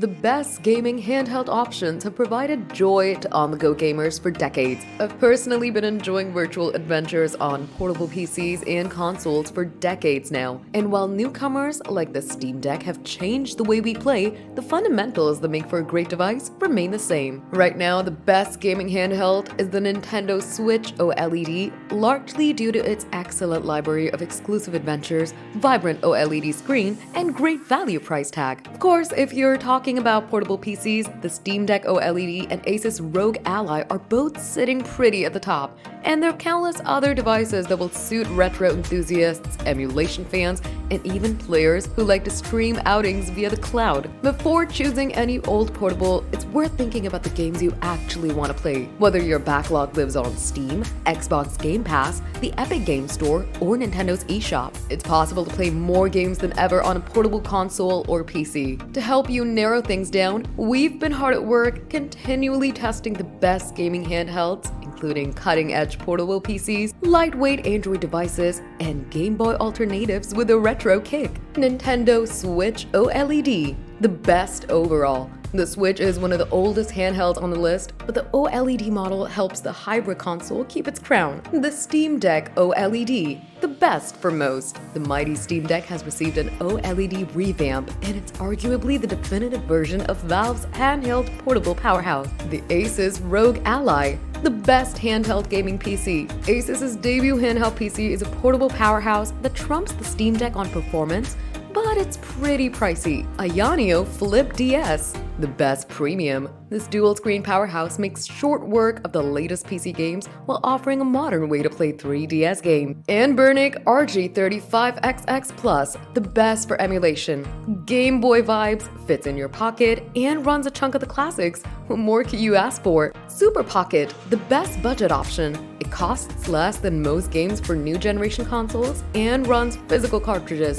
The best gaming handheld options have provided joy to on-the-go gamers for decades. I've personally been enjoying virtual adventures on portable PCs and consoles for decades now. And while newcomers like the Steam Deck have changed the way we play, the fundamentals that make for a great device remain the same. Right now, the best gaming handheld is the Nintendo Switch OLED, largely due to its excellent library of exclusive adventures, vibrant OLED screen, and great value price tag. Of course, if you're talking about portable PCs, the Steam Deck OLED and Asus ROG Ally are both sitting pretty at the top, and there are countless other devices that will suit retro enthusiasts, emulation fans, and even players who like to stream outings via the cloud. Before choosing any old portable, it's worth thinking about the games you actually want to play. Whether your backlog lives on Steam, Xbox Game Pass, the Epic Game Store, or Nintendo's eShop, it's possible to play more games than ever on a portable console or PC. To help you narrow things down, we've been hard at work continually testing the best gaming handhelds, including cutting-edge portable PCs, lightweight Android devices, and Game Boy alternatives with a retro kick. Nintendo Switch OLED, the best overall. The Switch is one of the oldest handhelds on the list, but the OLED model helps the hybrid console keep its crown. The Steam Deck OLED, the best for most. The mighty Steam Deck has received an OLED revamp, and it's arguably the definitive version of Valve's handheld portable powerhouse. The Asus ROG Ally, the best handheld gaming PC. Asus's debut handheld PC is a portable powerhouse that trumps the Steam Deck on performance, but it's pretty pricey. Ayaneo Flip DS, the best premium. This dual-screen powerhouse makes short work of the latest PC games while offering a modern way to play 3DS games. And Burnick RG35XX Plus, the best for emulation. Game Boy vibes, fits in your pocket, and runs a chunk of the classics. What more can you ask for? Super Pocket, the best budget option. It costs less than most games for new generation consoles and runs physical cartridges.